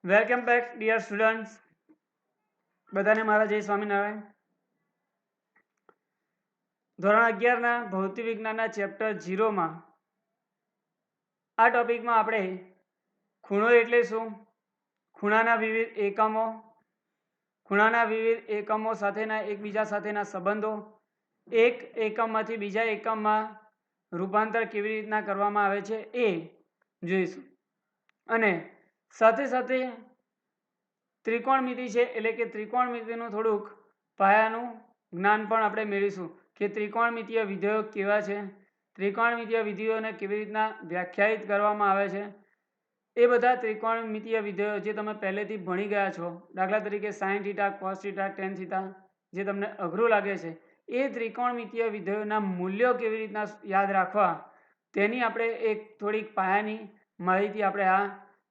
Welcome back dear students, બધાને મારા જય સ્વામિનારાયણ. ધોરણ 11ના ભૌતિક વિજ્ઞાનના ચેપ્ટર 0માં આ ટોપિકમાં આપણે ખૂણો એટલે શું, ખૂણાના વિવિધ એકમો સાથેના એકબીજા સાથેના સંબંધો, એક એકમમાંથી બીજા એકમમાં રૂપાંતર કેવી રીતના કરવામાં આવે છે એ જોઈશું. અને સાથે સાથે ત્રિકોણમિતિ છે એટલે કે ત્રિકોણમિતિનું થોડુંક પાયાનું જ્ઞાન પણ આપણે મેળવીશું કે ત્રિકોણમિતિય વિધેયો કેવા છે, ત્રિકોણમિતિય વિધેયોને કેવી રીતના વ્યાખ્યાયિત કરવામાં આવે છે. એ બધા ત્રિકોણમિતિય વિધેયો જે તમે પહેલેથી ભણી ગયા છો, દાખલા તરીકે sign theta, cos theta, tan theta, જે તમને અઘરું લાગે છે એ ત્રિકોણમિતિય વિધેયોના મૂલ્યો કેવી રીતના યાદ રાખવા તેની આપણે એક થોડીક પાયાની માહિતી આપણે આ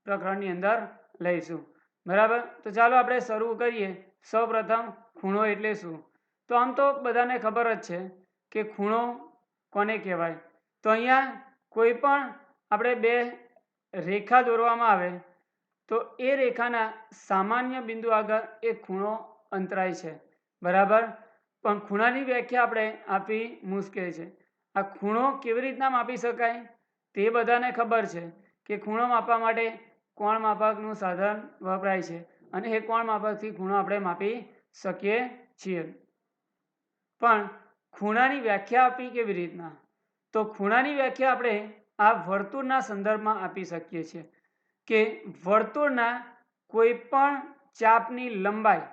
પ્રકરણની અંદર લઈશું. બરાબર, તો ચાલો આપણે શરૂ કરીએ. સૌપ્રથમ ખૂણો એટલે શું? તો આમ તો બધાને ખબર જ છે કે ખૂણો કોને કહેવાય. તો અહીંયા કોઈ પણ આપણે બે રેખા દોરવામાં આવે તો એ રેખાના સામાન્ય બિંદુ આગળ એ ખૂણો અંતરાય છે. બરાબર, પણ ખૂણાની વ્યાખ્યા આપણે આપવી મુશ્કેલ છે. આ ખૂણો કેવી રીતના માપી શકાય તે બધાને ખબર છે કે ખૂણો માપવા માટે કોણ માપકનું સાધન વપરાય છે અને એ કોણ માપકથી ખૂણો આપણે માપી શકીએ છીએ. પણ ખૂણાની વ્યાખ્યા આપી કેવી રીતના? તો ખૂણાની વ્યાખ્યા આપણે આ વર્તુળના સંદર્ભમાં આપી શકીએ છીએ કે વર્તુળના કોઈ પણ ચાપની લંબાઈ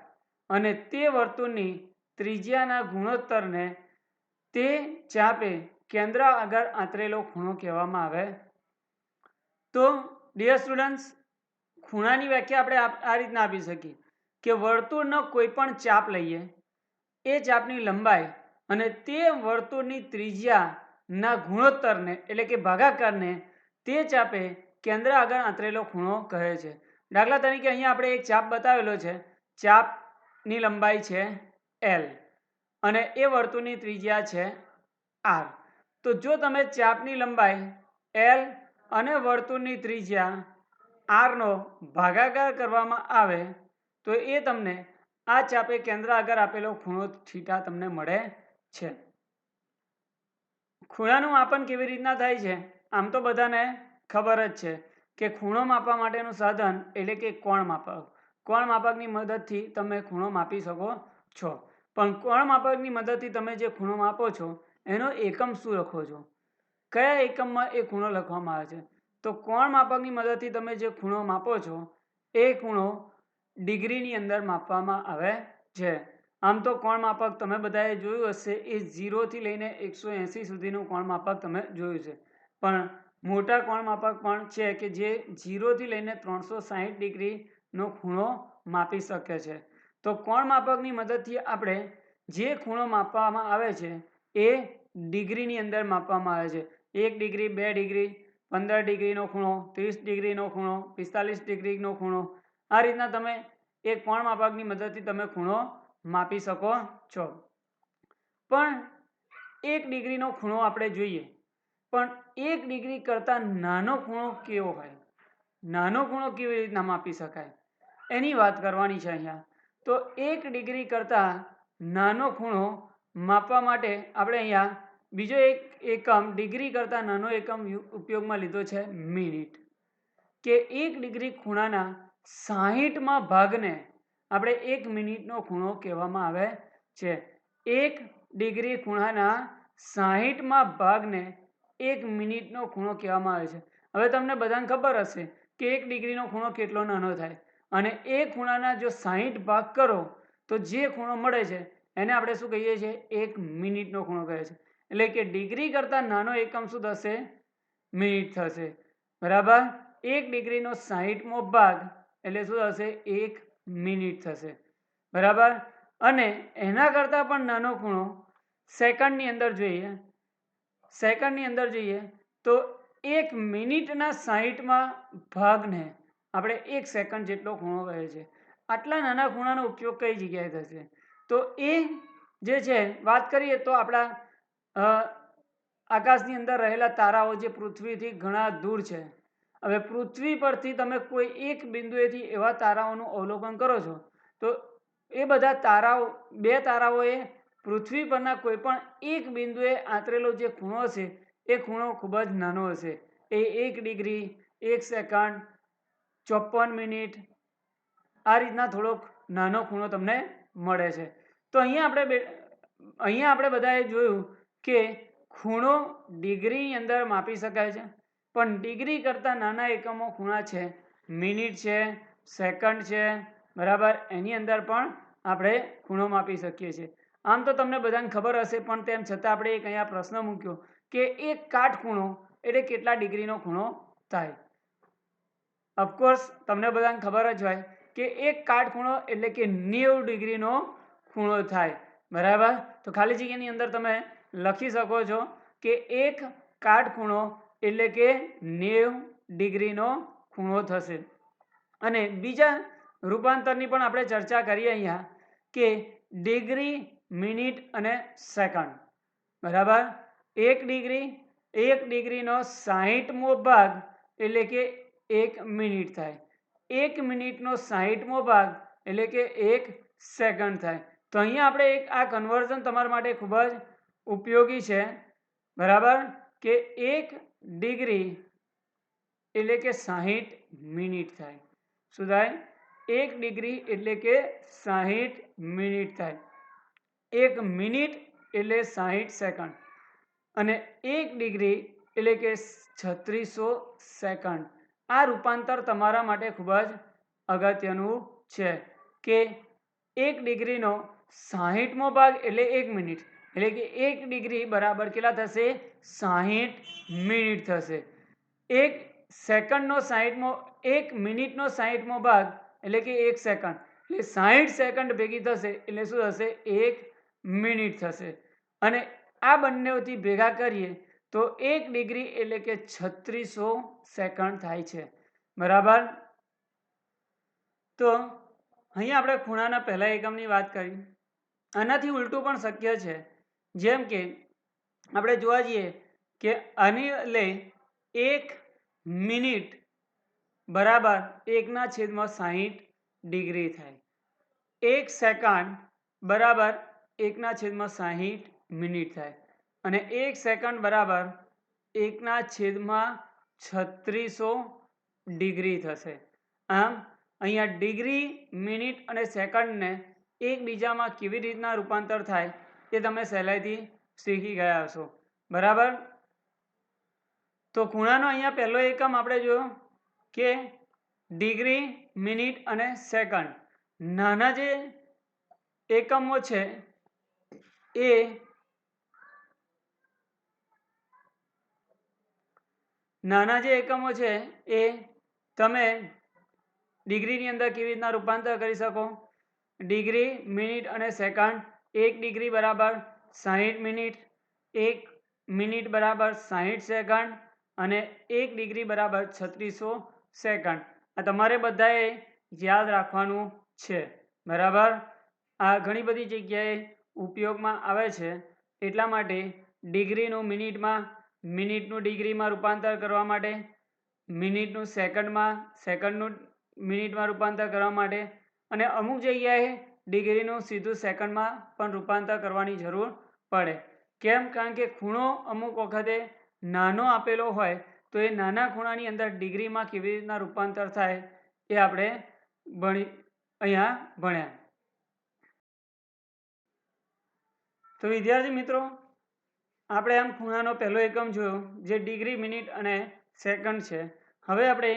અને તે વર્તુળની ત્રિજ્યાના ગુણોત્તરને તે ચાપે કેન્દ્ર આગળ આંતરેલો ખૂણો કહેવામાં આવે. તો ડિયર સ્ટુડન્ટ્સ, ખૂણાની વ્યાખ્યા આપણે આ રીતના આપી શકીએ કે વર્તુળનો કોઈ પણ ચાપ લઈએ, એ ચાપની લંબાઈ અને તે વર્તુળની ત્રિજ્યાના ગુણોત્તરને એટલે કે ભાગાકારને તે ચાપે કેન્દ્ર આગળ આંતરેલો ખૂણો કહે છે. દાખલા તરીકે અહીંયા આપણે એક ચાપ બતાવેલો છે, ચાપની લંબાઈ છે L અને એ વર્તુળની ત્રિજ્યા છે R. તો જો તમે ચાપની લંબાઈ L અને વર્તુળની ત્રિજ્યા R નો ભાગાકાર કરવામાં આવે તો એ તમને આ ચાપે કેન્દ્ર આગળ આપેલો ખૂણો થીટા તમને મળે છે. ખૂણાનું માપન કેવી રીતના થાય છે? આમ તો બધાને ખબર જ છે કે ખૂણો માપવા માટેનું સાધન એટલે કે કોણ માપક. કોણ માપકની મદદથી તમે ખૂણો માપી શકો છો. પણ કોણ માપકની મદદથી તમે જે ખૂણો માપો છો એનો એકમ શું લખો છો, કયા એકમમાં એ ખૂણો લખવામાં આવે છે? તો કોણ માપકની મદદથી તમે જે ખૂણો માપો છો એ ખૂણો ડિગ્રીની અંદર માપવામાં આવે છે. આમ તો કોણ માપક તમે બધાએ જોયું હશે, એ 0 થી લઈને 180 સુધીનું કોણ માપક તમે જોયું છે. પણ મોટા કોણ માપક પણ છે કે જે 0 થી લઈને 360 ડિગ્રીનો ખૂણો માપી શકે છે. તો કોણ માપકની મદદથી આપણે જે ખૂણો માપવામાં આવે છે એ ડિગ્રીની અંદર માપવામાં આવે છે. 1 ડિગ્રી, 2 ડિગ્રી, 15 ડિગ્રીનો ખૂણો, 30 ડિગ્રીનો ખૂણો, 45 ડિગ્રીનો ખૂણો, આ રીતના તમે એક કોણ માપકની મદદથી તમે ખૂણો માપી શકો છો. પણ 1 ડિગ્રીનો ખૂણો આપણે જોઈએ, પણ 1 ડિગ્રી કરતાં નાનો ખૂણો કેવો હોય, નાનો ખૂણો કેવી રીતના માપી શકાય એની વાત કરવાની છે અહીંયા. તો 1 ડિગ્રી કરતાં નાનો ખૂણો માપવા માટે આપણે અહીંયા બીજો એક એકમ, ડિગ્રી કરતાં નાનો એકમ ઉપયોગમાં લીધો છે મિનિટ. કે 1 ડિગ્રી ખૂણાના 60માં ભાગને આપણે 1 મિનિટનો ખૂણો કહેવામાં આવે છે. 1 ડિગ્રી ખૂણાના 60માં ભાગને 1 મિનિટનો ખૂણો કહેવામાં આવે છે. હવે તમને બધાને ખબર હશે કે 1 ડિગ્રીનો ખૂણો કેટલો નાનો થાય અને એ ખૂણાના જો 60 ભાગ કરો તો જે ખૂણો મળે છે એને આપણે શું કહીએ છીએ? 1 મિનિટનો ખૂણો કહે છે. એટલે કે ડિગ્રી કરતાં નાનો એકમ શું થશે? મિનિટ થશે. બરાબર, 1 ડિગ્રીનો 60મો ભાગ એટલે શું થશે? 1 મિનિટ થશે. બરાબર, અને એના કરતાં પણ નાનો ખૂણો સેકન્ડની અંદર જોઈએ, સેકન્ડની અંદર જોઈએ તો 1 મિનિટના 60માં ભાગને આપણે 1 સેકન્ડ જેટલો ખૂણો કહે છે. આટલા નાના ખૂણાનો ઉપયોગ કઈ જગ્યાએ થશે? તો એ જે છે વાત કરીએ તો આપણા આકાશની અંદર રહેલા તારાઓ જે પૃથ્વીથી ઘણા દૂર છે, હવે પૃથ્વી પરથી તમે કોઈ એક બિંદુએથી એવા તારાઓનું અવલોકન કરો છો તો એ બધા તારાઓ, બે તારાઓએ પૃથ્વી પરના કોઈ પણ એક બિંદુએ આંતરેલો જે ખૂણો હશે એ ખૂણો ખૂબ જ નાનો હશે. એ 1 ડિગ્રી, 1 સેકન્ડ, 54 મિનિટ, આ રીતના થોડોક નાનો ખૂણો તમને મળે છે. તો અહીંયા આપણે બધાએ જોયું કે ખૂણો ડિગ્રીની અંદર માપી શકાય છે, પણ ડિગ્રી કરતાં નાના એકમો ખૂણા છે, મિનિટ છે, સેકન્ડ છે, બરાબર, એની અંદર પણ આપણે ખૂણો માપી શકીએ છીએ. આમ તો તમને બધાને ખબર હશે, પણ તેમ છતાં આપણે એક અહીંયા પ્રશ્ન મૂક્યો કે એક કાટખૂણો એટલે કેટલા ડિગ્રીનો ખૂણો થાય. ઓફકોર્સ તમને બધાને ખબર જ હોય કે એક કાટખૂણો એટલે કે 90 ડિગ્રીનો ખૂણો થાય, બરાબર. તો ખાલી જગ્યાની અંદર તમે લખી શકો છો કે એક કાટખૂણો એટલે કે 90 ડિગ્રીનો ખૂણો થશે. અને બીજા રૂપાંતરની પણ આપણે ચર્ચા કરીએ અહીંયા કે ડિગ્રી, મિનિટ અને સેકન્ડ, બરાબર. 1 ડિગ્રીનો 60મો ભાગ એટલે કે 1 મિનિટ થાય. 1 મિનિટનો 60મો ભાગ એટલે કે 1 સેકન્ડ થાય. તો અહીંયા આપણે આ કન્વર્ઝન તમારા માટે ખૂબ જ ઉપયોગી છે, બરાબર, કે 1 ડિગ્રી એટલે કે 60 મિનિટ થાય. શું થાય? 1 ડિગ્રી એટલે કે 60 મિનિટ થાય. 1 મિનિટ એટલે 60 સેકન્ડ અને 1 ડિગ્રી એટલે કે 3600 સેકન્ડ. આ રૂપાંતર તમારા માટે ખૂબ જ અગત્યનું છે કે 1 ડિગ્રીનો 60મો ભાગ એટલે 1 મિનિટ એટલે કે 1 ડિગ્રી બરાબર કેટલા થશે? 60 મિનિટ થશે. 1 સેકન્ડનો 1 મિનિટનો 60મો ભાગ એટલે કે 1 સેકન્ડ એટલે 60 સેકન્ડ ભેગી થશે એટલે શું થશે? 1 મિનિટ થશે. અને આ બંનેથી ભેગા કરીએ તો 1 ડિગ્રી એટલે કે 3600 સેકન્ડ થાય છે, બરાબર. તો અહીંયા આપણે ખૂણાના પહેલા એકમની વાત કરી. આનાથી ઉલટું પણ શક્ય છે. જેમ કે આપણે જોવા જઈએ કે આની લે 1 મિનિટ બરાબર 1/60 ડિગ્રી થાય. 1 સેકન્ડ બરાબર 1/60 મિનિટ થાય. અને 1 સેકન્ડ બરાબર 1/3600 ડિગ્રી થશે. આમ અહીંયા ડિગ્રી, મિનિટ અને સેકન્ડને એકબીજામાં કેવી રીતના રૂપાંતર થાય એ તમે સહેલાઈથી શીખી ગયા હશો, બરાબર. તો ખૂણાનો અહીંયા પહેલો એકમ આપણે જોયો કે ડિગ્રી, મિનિટ અને સેકન્ડ. નાના જે એકમો છે એ તમે ડિગ્રીની અંદર કેવી રીતના રૂપાંતર કરી શકો? ડિગ્રી, મિનિટ અને સેકન્ડ. 1 ડિગ્રી બરાબર 60 મિનિટ, 1 મિનિટ બરાબર 60 સેકન્ડ અને 1 ડિગ્રી બરાબર 3600 સેકન્ડ. આ તમારે બધાએ યાદ રાખવાનું છે, બરાબર. આ ઘણી બધી જગ્યાએ ઉપયોગમાં આવે છે, એટલા માટે ડિગ્રીનું મિનિટમાં, મિનિટનું ડિગ્રીમાં રૂપાંતર કરવા માટે, મિનિટનું સેકન્ડમાં, સેકન્ડનું મિનિટમાં રૂપાંતર કરવા માટે અને અમુક જગ્યાએ ડિગ્રીનું સીધું સેકન્ડમાં પણ રૂપાંતર કરવાની જરૂર પડે. કેમ? કારણ કે ખૂણો અમુક વખતે નાનો આપેલો હોય તો એ નાના ખૂણાની અંદર ડિગ્રીમાં કેવી રીતના રૂપાંતર થાય એ આપણે અહીંયા ભણ્યા. તો વિદ્યાર્થી મિત્રો, આપણે આમ ખૂણાનો પહેલો એકમ જોયો જે ડિગ્રી, મિનિટ અને સેકન્ડ છે. હવે આપણે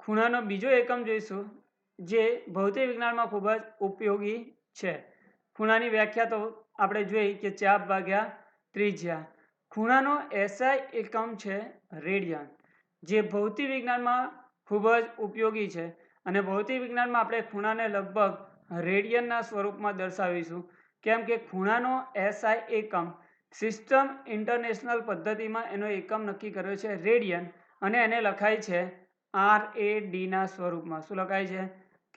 ખૂણાનો બીજો એકમ જોઈશું જે ભૌતિક વિજ્ઞાનમાં ખૂબ જ ઉપયોગી છે. ખૂણાની વ્યાખ્યા તો આપણે જોઈ કે ચાપ ભાગ્યા ત્રિજ્યા. ખૂણાનો એસઆઈ એકમ છે રેડિયન, જે ભૌતિક વિજ્ઞાનમાં ખૂબ જ ઉપયોગી છે. અને ભૌતિક વિજ્ઞાનમાં આપણે ખૂણાને લગભગ રેડિયનના સ્વરૂપમાં દર્શાવીશું. કેમ કે ખૂણાનો એસઆઈ એકમ સિસ્ટમ ઇન્ટરનેશનલ પદ્ધતિમાં એનો એકમ નક્કી કર્યો છે રેડિયન, અને એને લખાય છે RAD ના સ્વરૂપમાં. શું લખાય છે?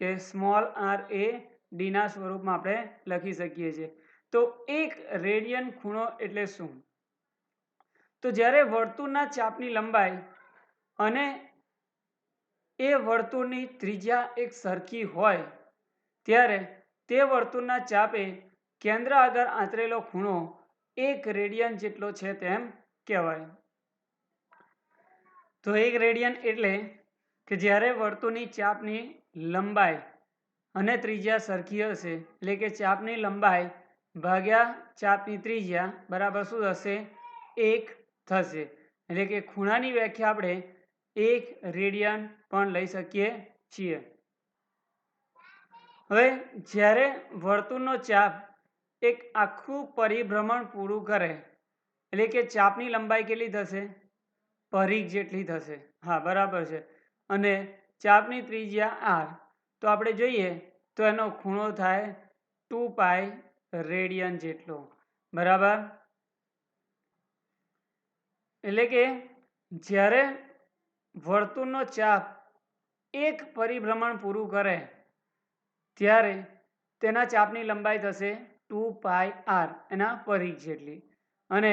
કે સ્મોલ RAD ના સ્વરૂપમાં આપણે લખી શકીએ છીએ. તો 1 રેડિયન ખૂણો એટલે શું? તો જ્યારે વર્તુળના ચાપની લંબાઈ અને એ વર્તુળની ત્રિજ્યા એક સરખી હોય ત્યારે તે વર્તુળના ચાપે કેન્દ્ર આગળ આંતરેલો ખૂણો 1 રેડિયન જેટલો છે તેમ કહેવાય. તો 1 રેડિયન એટલે કે જ્યારે વર્તુળની ચાપની લંબાઈ અને ત્રિજ્યા સરખી હશે, એટલે કે ચાપની લંબાઈ ભાગ્યા ચાપની ત્રિજ્યા બરાબર શું થશે? 1 થશે. એટલે કે ખૂણાની વ્યાખ્યા આપણે 1 રેડિયન પણ લઈ શકીએ છીએ. હવે જ્યારે વર્તુળનો ચાપ એક આખું પરિભ્રમણ પૂરું કરે, એટલે કે ચાપની લંબાઈ કેટલી થશે? પરિઘ જેટલી થશે. હા, બરાબર છે. અને ચાપની ત્રિજ્યા r, તો આપણે જોઈએ તો એનો ખૂણો થાય 2π રેડિયન જેટલો. બરાબર. એટલે કે જ્યારે વર્તુળનો ચાપ એક પરિભ્રમણ પૂરું કરે ત્યારે તેના ચાપની લંબાઈ થશે 2πr, એના પરિઘ જેટલી. અને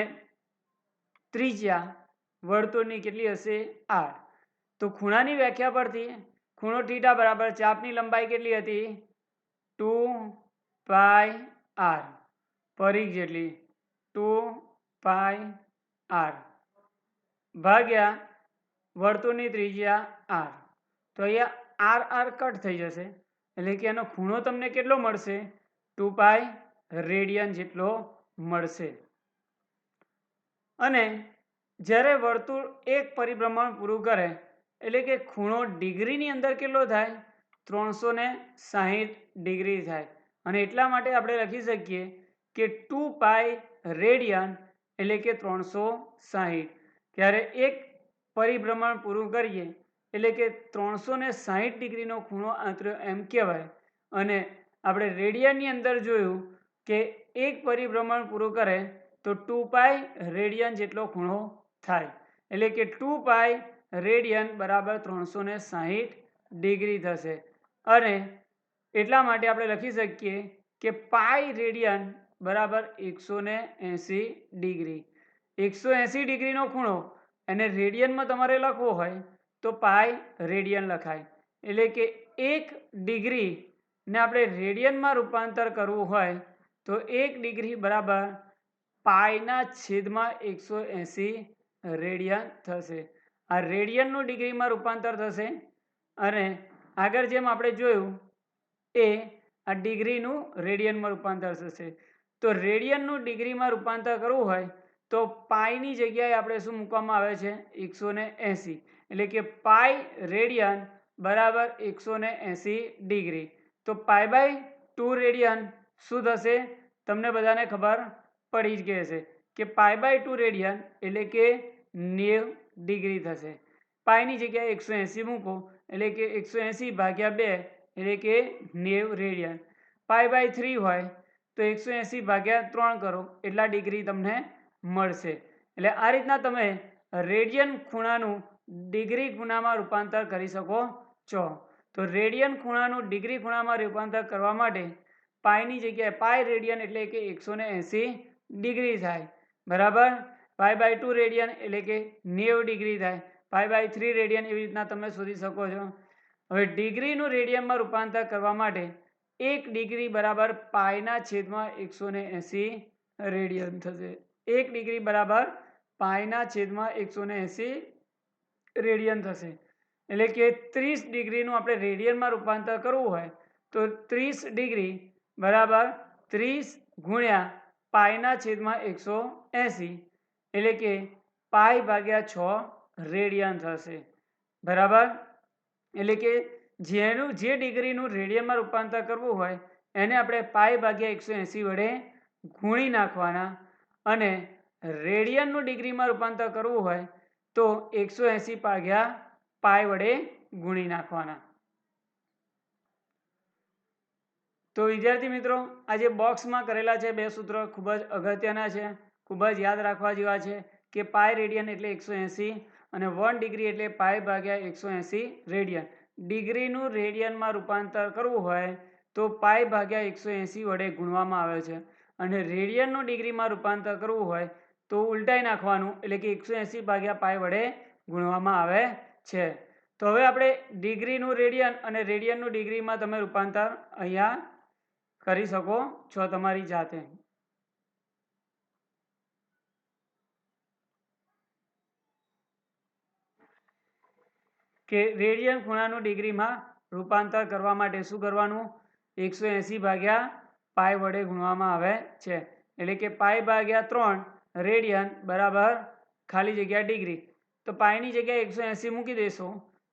ત્રિજ્યા વર્તુળની કેટલી હશે? r. તો ખૂણાની વ્યાખ્યા પરથી ખૂણો θ બરાબર ચાપની લંબાઈ કેટલી હતી? 2πr, પરિઘ જેટલી 2πr ભાગ્યા વર્તુળની ત્રિજ્યા r. તો અહીંયા r કટ થઈ જશે, એટલે કે એનો ખૂણો તમને કેટલો મળશે? 2π રેડિયન જેટલો મળશે. અને જ્યારે વર્તુળ એક પરિભ્રમણ પૂરું કરે, એટલે કે ખૂણો ડિગ્રીની અંદર કેટલો થાય? 360 ડિગ્રી થાય. અને એટલા માટે આપણે લખી શકીએ કે 2π રેડિયન એટલે કે 360. ત્યારે એક પરિભ્રમણ પૂરું કરીએ એટલે કે 360 ડિગ્રીનો ખૂણો આંતર્યો એમ કહેવાય. અને આપણે રેડિયનની અંદર જોયું કે એક પરિભ્રમણ પૂરું કરે તો 2π રેડિયન જેટલો ખૂણો થાય. એટલે કે 2π રેડિયન બરાબર 360 ડિગ્રી થશે. અને એટલા માટે આપણે લખી શકીએ કે પાઈ રેડિયન બરાબર 180 ડિગ્રી. 180 ડિગ્રીનો ખૂણો એને રેડિયનમાં તમારે લખવો હોય તો પાઈ રેડિયન લખાય. એટલે કે 1 ડિગ્રીને આપણે રેડિયનમાં રૂપાંતર કરવું હોય તો 1 ડિગ્રી બરાબર પાઈના છેદમાં 180 રેડિયન થશે. આ રેડિયનનું ડિગ્રીમાં રૂપાંતર થશે. અને આગળ જેમ આપણે જોયું એ આ ડિગ્રીનું રેડિયનમાં રૂપાંતર થશે. તો રેડિયનનું ડિગ્રીમાં રૂપાંતર કરવું હોય તો પાઈની જગ્યાએ આપણે શું મૂકવામાં આવે છે? 180. એટલે કે પાઈ રેડિયન બરાબર 180 ડિગ્રી. તો π/2 રેડિયન શું થશે? તમને બધાને ખબર પડી જ ગઈ હશે કે π/2 રેડિયન એટલે કે 90 ડિગ્રી થશે. પાઈની જગ્યાએ 180 મૂકો એટલે કે 180 ભાગ્યા 2 એટલે કે 90 રેડિયન. π/3 હોય તો 180 ભાગ્યા 3 કરો એટલા ડિગ્રી તમને મળશે. એટલે આ રીતના તમે રેડિયન ખૂણાનું ડિગ્રી ખૂણામાં રૂપાંતર કરી શકો છો. તો રેડિયન ખૂણાનું ડિગ્રી ખૂણામાં રૂપાંતર કરવા માટે પાઈની જગ્યાએ પાઈ રેડિયન એટલે કે 180 ડિગ્રી થાય. બરાબર. π/2 રેડિયન એટલે કે 90 ડિગ્રી થાય. π/3 રેડિયન એવી રીતના તમે શોધી શકો છો. હવે ડિગ્રીનું રેડિયનમાં રૂપાંતર કરવા માટે 1 ડિગ્રી બરાબર પાઈના છેદમાં 180 રેડિયન થશે. 1 ડિગ્રી બરાબર પાઈના છેદમાં 180 રેડિયન થશે. એટલે કે 30 ડિગ્રીનું આપણે રેડિયનમાં રૂપાંતર કરવું હોય તો 30 ડિગ્રી બરાબર 30 ગુણ્યા પાઈના છેદમાં 180 એટલે કે પાઈ ભાગ્યા 6 રેડિયન થશે. બરાબર. એટલે કે જેનું જે ડિગ્રીનું રેડિયનમાં રૂપાંતર કરવું હોય એને આપણે પાઈ ભાગ્યા 180 વડે ગુણી નાખવાના. અને રેડિયનનું ડિગ્રીમાં રૂપાંતર કરવું હોય તો 180 ભાગ્યા પાઈ વડે ગુણી નાખવાના. તો વિદ્યાર્થી મિત્રો, આ જે બોક્સમાં કરેલા છે બે સૂત્ર ખૂબ જ અગત્યના છે, ખૂબ જ યાદ રાખવા જેવા છે કે પાઈ રેડિયન એટલે 180 અને 1 ડિગ્રી એટલે પાઈ ભાગ્યા 180 રેડિયન. ડિગ્રીનું રેડિયનમાં રૂપાંતર કરવું હોય તો પાઈ ભાગ્યા 180 વડે ગુણવામાં આવે છે. અને રેડિયનનું ડિગ્રીમાં રૂપાંતર કરવું હોય તો ઉલટાઈ નાખવાનું એટલે કે 180 ભાગ્યા પાઈ વડે ગુણવામાં આવે છે. તો હવે આપણે ડિગ્રીનું રેડિયન અને રેડિયનનું ડિગ્રીમાં તમે રૂપાંતર અહીંયા કરી શકો છો તમારી જાતે. કે રેડિયન ખૂણાનું ડિગ્રીમાં રૂપાંતર કરવા માટે શું કરવાનું? 180 ભાગ્યા પાઈ વડે ગુણવામાં આવે છે. એટલે કે પાઈ ભાગ્યા 3 રેડિયન બરાબર ખાલી જગ્યા ડિગ્રી. તો પાઈની જગ્યાએ 180 મૂકી દેશો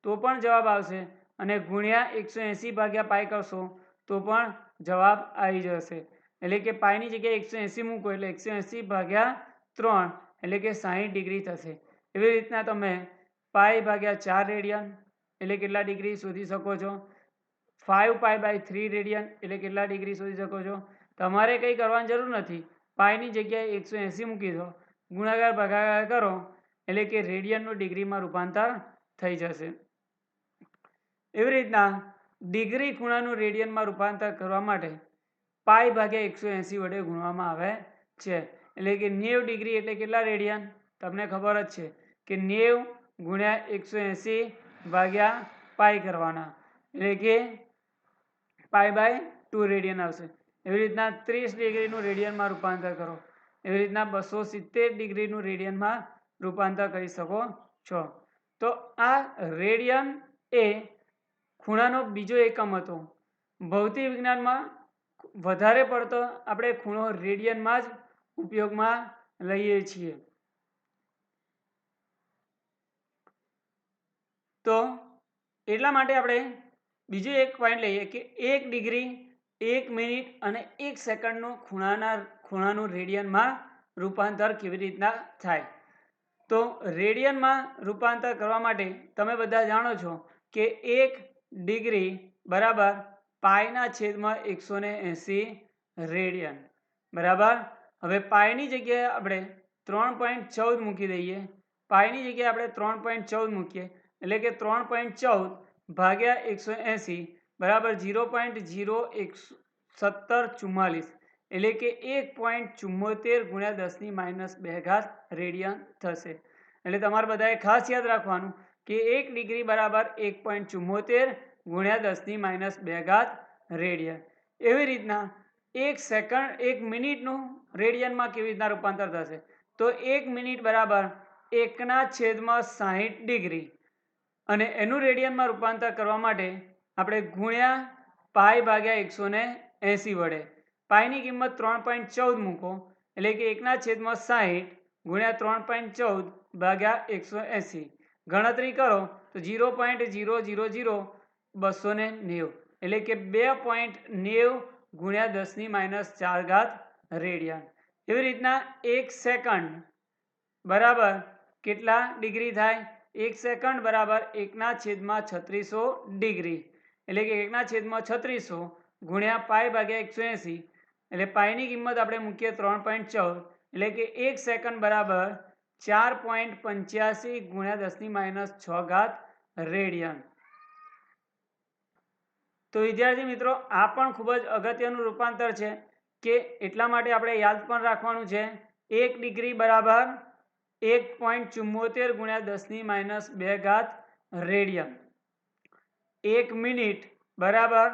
તો પણ જવાબ આવશે, અને ગુણ્યા 180 ભાગ્યા પાઈ કરશો તો પણ જવાબ આવી જશે. એટલે કે પાઈની જગ્યાએ 180 મૂકો એટલે 180 ભાગ્યા 3 એટલે કે 60 ડિગ્રી થશે. એવી રીતના તમે પાઈ ભાગ્યા 4 રેડિયન એટલે કેટલા ડિગ્રી શોધી શકો છો. 5 પાઈ બાય 3 રેડિયન એટલે કેટલા ડિગ્રી શોધી શકો છો. તમારે કંઈ કરવાની જરૂર નથી. પાઈની જગ્યાએ 180 મૂકી દો, ગુણાકાર ભાગાકાર કરો એટલે કે રેડિયનનું ડિગ્રીમાં રૂપાંતર થઈ જશે. એવી રીતના ડિગ્રી ખૂણાનું રેડિયનમાં રૂપાંતર કરવા માટે પાઈ ભાગ્યા 180 વડે ગુણવામાં આવે છે. એટલે કે 90 ડિગ્રી એટલે કેટલા રેડિયન? તમને ખબર જ છે કે 90 ગુણ્યા 180 ભાગ્યા પાઈ કરવાના એટલે કે પાઈ બાય 2 રેડિયન આવશે. એવી રીતના 30 ડિગ્રીનું રેડિયનમાં રૂપાંતર કરો. એવી રીતના 270 ડિગ્રીનું રેડિયનમાં રૂપાંતર કરી શકો છો. તો આ રેડિયન એ ખૂણાનો બીજો એકમ હતો. ભૌતિક વિજ્ઞાનમાં વધારે પડતો આપણે ખૂણો રેડિયનમાં જ ઉપયોગમાં લઈએ છીએ. તો એટલા માટે આપણે બીજો એક પોઈન્ટ લઈએ કે 1 ડિગ્રી 1 મિનિટ અને 1 સેકન્ડનું ખૂણાનું રેડિયનમાં રૂપાંતર કેવી રીતના થાય. તો રેડિયનમાં રૂપાંતર કરવા માટે તમે બધા જાણો છો કે 1 ડિગ્રી બરાબર પાઈના છેદમાં 180 રેડિયન બરાબર. હવે પાઈની જગ્યાએ આપણે 3.14 મૂકી દઈએ. પાઈની જગ્યાએ આપણે 3.14 મૂકીએ એટલે કે 3.14 ભાગ્યા 180 બરાબર 0.011744 એટલે કે 1.74 ગુણ્યા 10⁻²² રેડિયન થશે. એટલે તમારે બધાએ ખાસ યાદ રાખવાનું કે 1 ડિગ્રી બરાબર 1.74 ગુણ્યા 10⁻²² રેડિયન. એવી રીતના 1 સેકન્ડ 1 મિનિટનું રેડિયનમાં કેવી રીતના રૂપાંતર થશે? તો 1 મિનિટ બરાબર 1/60 ડિગ્રી, અને એનું રેડિયનમાં રૂપાંતર કરવા માટે આપણે ગુણ્યા પાઈ ભાગ્યા 180 વડે. પાઈની કિંમત 3.14 મૂકો એટલે કે 1/60 ગુણ્યા 3.14 ભાગ્યા 180. ગણતરી કરો તો 0.000 એટલે કે 2.90 ગુણ્યા 10⁻⁴ રેડિયન. એવી રીતના 1 સેકન્ડ બરાબર કેટલા ડિગ્રી થાય? 1 સેકન્ડ બરાબર 1/3600 ડિગ્રી એટલે કે 1/3600 ગુણ્યા પાઈ ભાગ્યા 180 એટલે પાઈની કિંમત આપણે મૂકીએ 3.14 એટલે કે 1 સેકન્ડ બરાબર 4.85 ગુણ્યા 10⁻⁶ રેડિયન. તો વિદ્યાર્થી મિત્રો આ પણ ખૂબ જ અગત્યનું રૂપાંતર છે કે એટલા માટે આપણે યાદ પણ રાખવાનું છે 1 ડિગ્રી બરાબર 1.74 ગુણ્યા 10⁻² રેડિયન. 1 મિનિટ બરાબર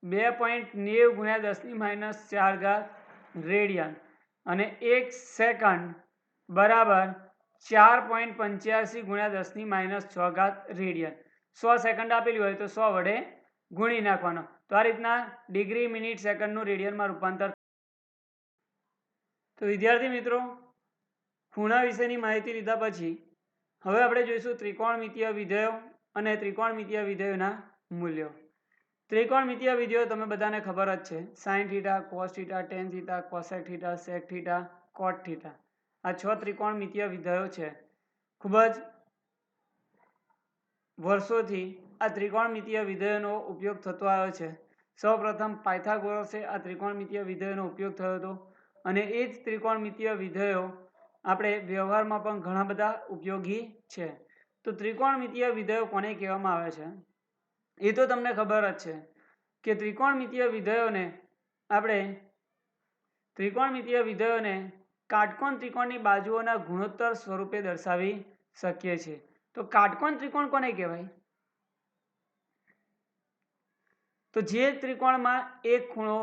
2.90 ગુણ્યા 10⁻⁴ રેડિયન, અને 1 સેકન્ડ બરાબર 4.85 ગુણ્યા 10⁻⁶ રેડિયન. 100 સેકન્ડ આપેલી હોય તો 100 વડે ગુણી નાખવાનો. તો આ રીતના ડિગ્રી મિનિટ સેકન્ડનું રેડિયનમાં રૂપાંતર. તો વિદ્યાર્થી મિત્રો ખૂણા વિશેની માહિતી લીધા પછી હવે આપણે જોઈશું ત્રિકોણમિતીય વિધેયો અને ત્રિકોણમિતીય વિધેયોના મૂલ્યો. ત્રિકોણમિતીય વિધેયો તમે બધાને ખબર જ છે, sine theta, cos theta, tan theta, cosec theta, sec theta, cot theta. આ 6 ત્રિકોણમિતીય વિધેયો છે. ખૂબ જ વર્ષોથી આ ત્રિકોણમિતીય વિધેયોનો ઉપયોગ થતો આવ્યો છે. સૌપ્રથમ પાયથાગોરસે આ ત્રિકોણમિતીય વિધેયોનો ઉપયોગ થયો હતો, અને એ જ ત્રિકોણમિતીય વિધેયો આપણે વ્યવહારમાં પણ ઘણા બધા ઉપયોગી છે. તો ત્રિકોણમિતીય વિધેયો કોને કહેવામાં આવે છે એ તો તમને ખબર જ છે કે ત્રિકોણમિતીય વિધેયોને કાટકોણ ત્રિકોણની બાજુઓના ગુણોત્તર સ્વરૂપે દર્શાવી શકીએ છીએ. તો કાટકોણ ત્રિકોણ કોને કહેવાય? તો જે ત્રિકોણમાં એક ખૂણો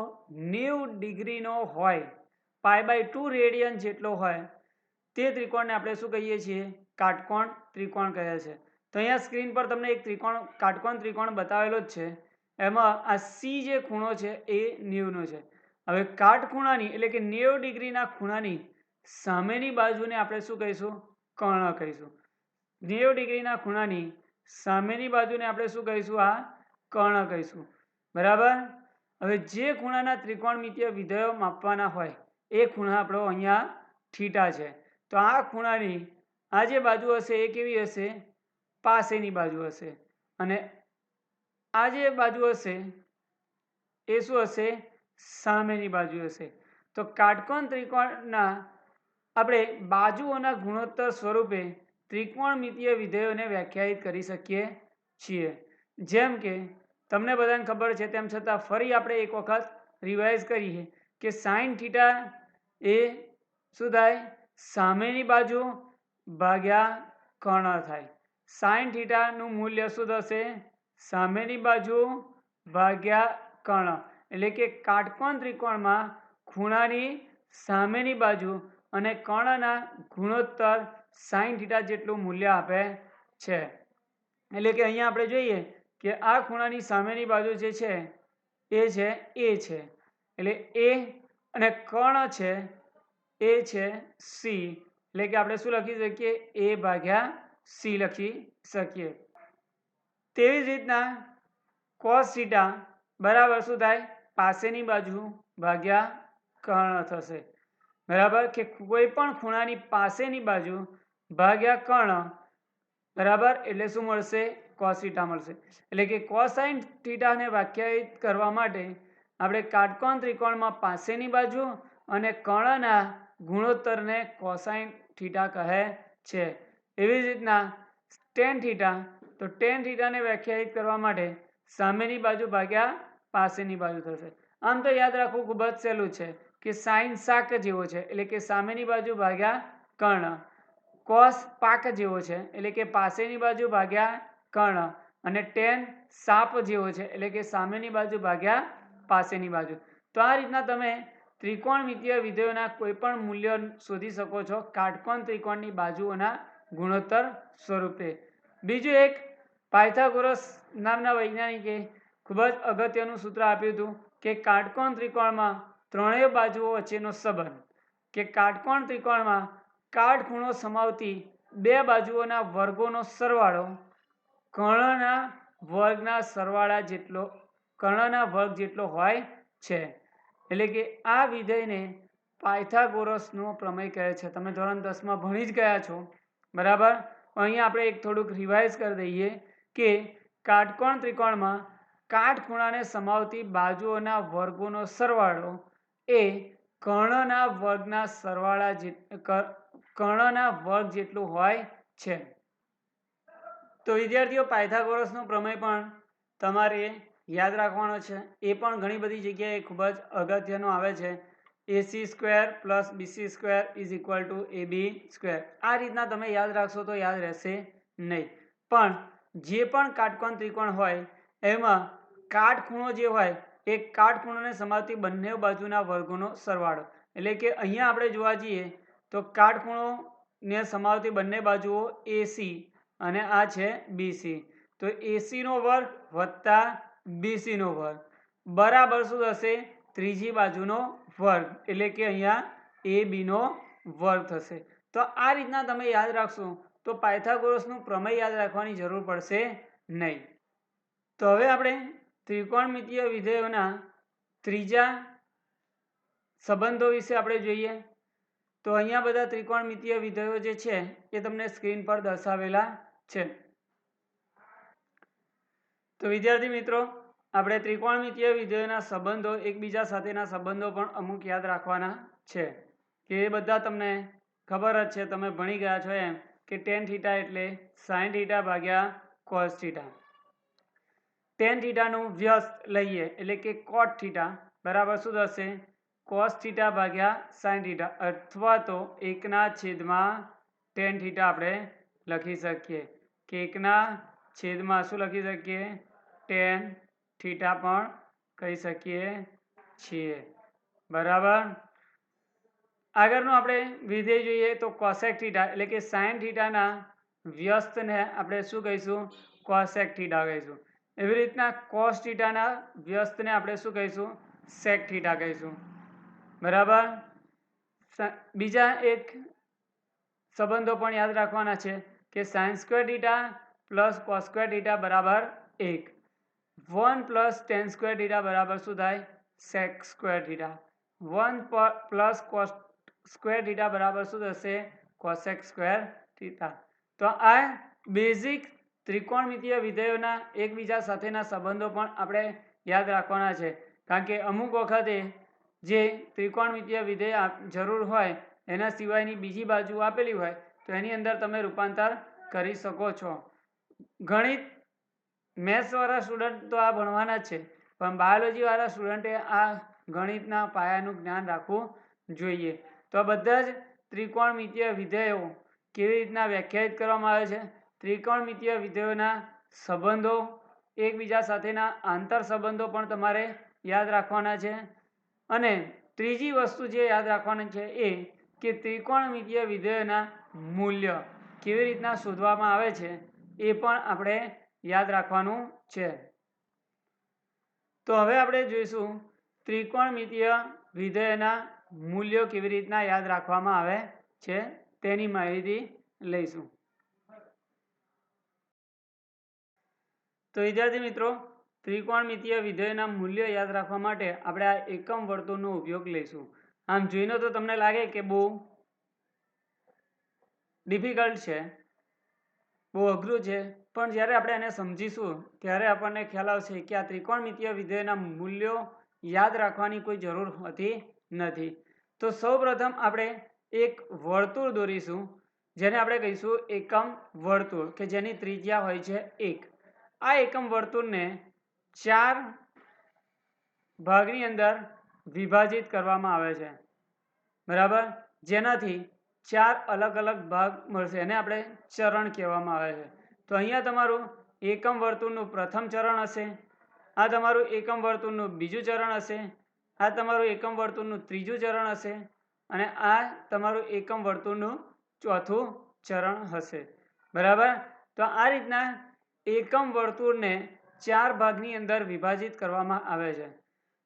90 ડિગ્રીનો હોય, π/2 રેડિયન જેટલો હોય, તે ત્રિકોણને આપણે શું કહીએ છીએ? કાટકોણ ત્રિકોણ કહે છે. તો અહીંયા સ્ક્રીન પર તમને એક કાટકોણ ત્રિકોણ બતાવેલો જ છે. એમાં આ સી જે ખૂણો છે એ 90નો છે. હવે કાટખૂણાની એટલે કે 90 ડિગ્રીના ખૂણાની સામેની બાજુને આપણે શું કહીશું? કર્ણ કહીશું. 90 ડિગ્રીના ખૂણાની સામેની બાજુને આપણે શું કહીશું? આ કર્ણ કહીશું. બરાબર. હવે જે ખૂણાના ત્રિકોણમિતીય વિધેયો માપવાના હોય એ ખૂણા આપણો અહીંયા થીટા છે. તો આ ખૂણાની આ જે બાજુ હશે એ કેવી હશે? પાસેની બાજુ હશે. અને આ જે બાજુ હશે એ શું હશે? સામેની બાજુ હશે. તો કાટકોણ ત્રિકોણના આપણે બાજુઓના ગુણોત્તર સ્વરૂપે ત્રિકોણમિતીય વિધેયોને વ્યાખ્યાયિત કરી શકીએ છીએ. જેમ કે તમને બધાને ખબર છે તેમ છતાં ફરી આપણે એક વખત રિવાઇઝ કરીએ કે સાઇન થીટા એ શું થાય? સામેની બાજુ ભાગ્યા કર્ણ થાય. સાઇન થીટાનું મૂલ્ય શું થશે? સામેની બાજુ ભાગ્યા કર્ણ. એટલે કે કાટકોણ ત્રિકોણમાં ખૂણાની સામેની બાજુ અને કર્ણના ગુણોત્તર સાઇન થીટા જેટલું મૂલ્ય આપે છે. એટલે કે અહીંયા આપણે જોઈએ કે આ ખૂણાની સામેની બાજુ જે છે એ છે એ છે. એટલે એ અને કર્ણ છે એ છે સી. એટલે કે આપણે શું લખી શકીએ? એ ભાગ્યા સી લખી શકીએ. તેવી જ રીતના કોસ થીટા બરાબર શું થાય? પાસેની બાજુ ભાગ્યા કર્ણ થશે. બરાબર. કે કોઈ પણ ખૂણાની પાસેની બાજુ ભાગ્યા કર્ણ બરાબર એટલે શું મળશે? કોસ થીટા મળશે. એટલે કે કોસાઇન થીટાને વ્યાખ્યાયિત કરવા માટે આપણે કાટકોણ ત્રિકોણમાં પાસેની બાજુ અને કર્ણના ગુણોત્તરને કોસાઇન થીટા કહે છે. એવી જ રીતના ટેન થીટા, તો ટેન થીટાને વ્યાખ્યાયિત કરવા માટે સામેની બાજુ ભાગ્યા પાસેની બાજુ થશે. આમ તો યાદ રાખવું ખૂબ જ સહેલું છે કે સાઇન શાક જેવો છે એટલે કે સામેની બાજુ ભાગ્યા કર્ણ. કોસ પાક જેવો છે એટલે કે પાસેની બાજુ ભાગ્યા કર્ણ. અને ટેન સાપ જેવો છે એટલે કે સામેની બાજુ ભાગ્યા પાસેની બાજુ. તો આ રીતના તમે ત્રિકોણમિતીય વિધેયોના કોઈ પણ મૂલ્ય શોધી શકો છો કાટકોણ ત્રિકોણની બાજુઓના ગુણોત્તર સ્વરૂપે. બીજું એક પાયથાગોરસ નામના વૈજ્ઞાનિકે ખૂબ જ અગત્યનું સૂત્ર આપ્યું હતું કે કાટકોણ ત્રિકોણમાં ત્રણેય બાજુઓ વચ્ચેનો સંબંધ, કે કાટકોણ ત્રિકોણમાં કાટખૂણો સમાવતી બે બાજુઓના વર્ગોનો સરવાળો કર્ણના વર્ગ જેટલો હોય છે. એટલે કે આ વિધેયને પાયથાગોરસનો પ્રમેય કહે છે. તમે ધોરણ 10માં ભણી જ ગયા છો. બરાબર. અહીંયા આપણે એક થોડુંક રિવાઇઝ કરી દઈએ કે કાટકોણ ત્રિકોણમાં કાટખૂણાને સમાવતી બાજુઓના વર્ગોનો સરવાળો એ કર્ણના વર્ગ જેટલું હોય છે. તો વિદ્યાર્થીઓ, પાયથાગોરસનો પ્રમેય પણ તમારે યાદ રાખવાનો છે. એ પણ ઘણી બધી જગ્યાએ ખૂબ જ અગત્યનો આવે છે. AC² + BC² = AB². આ રીતના તમે યાદ રાખશો તો યાદ રહેશે નહીં. પણ જે પણ કાટકોણ ત્રિકોણ હોય એમાં કાટખૂણો જે હોય એ કાટખૂણોને સમાવતી બંને બાજુના વર્ગોનો સરવાળો. એટલે કે અહીંયા આપણે જોવા જઈએ તો કાટખૂણોને સમાવતી બંને બાજુઓ AC અને આ છે BC. તો AC² + BC² બરાબર શું થશે? ત્રીજી બાજુનો વર્ગ. એટલે કે અહીંયા AB² થશે. તો આ રીતના તમે યાદ રાખશો તો પાયથાગોરસનું પ્રમેય યાદ રાખવાની જરૂર પડશે નહીં. તો હવે આપણે ત્રિકોણમિતીય વિધેયોના ત્રીજા સંબંધો વિશે આપણે જોઈએ. તો અહીંયા બધા ત્રિકોણમિતીય વિધેયો જે છે એ તમને સ્ક્રીન પર દર્શાવેલા છે. તો વિદ્યાર્થી મિત્રો, આપણે ત્રિકોણમિતીય વિધેયોના સંબંધો, એકબીજા સાથેના સંબંધો પણ અમુક યાદ રાખવાના છે. કે એ બધા તમને ખબર જ છે, તમે ભણી ગયા છો એમ કે ટેન થીટા એટલે સાઇન થીટા ભાગ્યા કોસ થીટા. ટેન થીટાનું વ્યસ્ત લઈએ એટલે કે કોટ થીટા બરાબર શું થશે? કોસ થીટા ભાગ્યા સાઇન થીટા, અથવા તો 1/tan થીટા આપણે લખી શકીએ. કે 1/, શું લખી શકીએ? tan થીટા પણ કહી શકીએ છીએ, બરાબર। આગળનું આપણે વિધેય જોઈએ તો કોસેક થીટા એટલે કે સાઇન થીટાના વ્યસ્તને આપણે શું કહીશું? કોસેક થીટા કહીશું। એવી રીતના કોસ થીટાના વ્યસ્તને આપણે શું કહીશું? સેક થીટા કહીશું, બરાબર। બીજા એક સંબંધો પણ યાદ રાખવાના છે કે sine square theta plus cos square theta બરાબર 1, 1 પ્લસ ટેન સ્ક્વેર થીટા બરાબર શું થાય? Sec square theta, 1 plus cos square theta બરાબર શું થશે? Cosec square theta. તો આ બેઝિક ત્રિકોણમિતીય વિધેયોના એકબીજા સાથેના સંબંધો પણ આપણે યાદ રાખવાના છે, કારણ કે અમુક વખતે જે ત્રિકોણમિતીય વિધેય જરૂર હોય એના સિવાયની બીજી બાજુ આપેલી હોય તો એની અંદર તમે રૂપાંતર કરી શકો છો। ગણિત મેથ્સવાળા સ્ટુડન્ટ તો આ ભણવાના જ છે, પણ બાયોલોજીવાળા સ્ટુડન્ટે આ ગણિતના પાયાનું જ્ઞાન રાખવું જોઈએ। તો આ બધા જ ત્રિકોણમિતીય વિધેયો કેવી રીતના વ્યાખ્યાયિત કરવામાં આવે છે, ત્રિકોણમિતીય વિધેયોના સંબંધો, એકબીજા સાથેના આંતર સંબંધો પણ તમારે યાદ રાખવાના છે। અને ત્રીજી વસ્તુ જે યાદ રાખવાની છે એ કે ત્રિકોણમિતીય વિધેયોના મૂલ્ય કેવી રીતના શોધવામાં આવે છે એ પણ આપણે યાદ રાખવાનું છે। તો હવે આપણે જોઈશું ત્રિકોણમિતીય વિધેયના મૂલ્યો કેવી રીતના યાદ રાખવામાં આવે છે તેની માહિતી લઈશું। તો વિદ્યાર્થી મિત્રો, ત્રિકોણમિતીય વિધેયના મૂલ્યો યાદ રાખવા માટે આપણે આ એકમ વર્તુળનો ઉપયોગ લઈશું। આમ જોઈને તો તમને લાગે કે બહુ ડિફિકલ્ટ છે, બહુ અઘરું છે, પણ જ્યારે આપણે એને સમજીશું ત્યારે આપણને ખ્યાલ આવશે કે આ ત્રિકોણમિતીય વિધેયના મૂલ્યો યાદ રાખવાની કોઈ જરૂર હોતી નથી। તો સૌપ્રથમ આપણે એક વર્તુળ દોરીશું જેને આપણે કહીશું એકમ વર્તુળ, કે જેની ત્રિજ્યા હોય છે 1। આ એકમ વર્તુળને 4 ભાગની અંદર વિભાજિત કરવામાં આવે છે, બરાબર, જેનાથી 4 અલગ અલગ ભાગ મળશે, એને આપણે ચરણ કહેવામાં આવે છે। તો અહીંયા તમારું એકમ વર્તુળનું પ્રથમ ચરણ હશે, આ તમારું એકમ વર્તુળનું બીજું ચરણ હશે, આ તમારું એકમ વર્તુળનું ત્રીજું ચરણ હશે, અને આ તમારું એકમ વર્તુળનું ચોથું ચરણ હશે, બરાબર। તો આ રીતના એકમ વર્તુળને 4 ભાગની અંદર વિભાજિત કરવામાં આવે છે।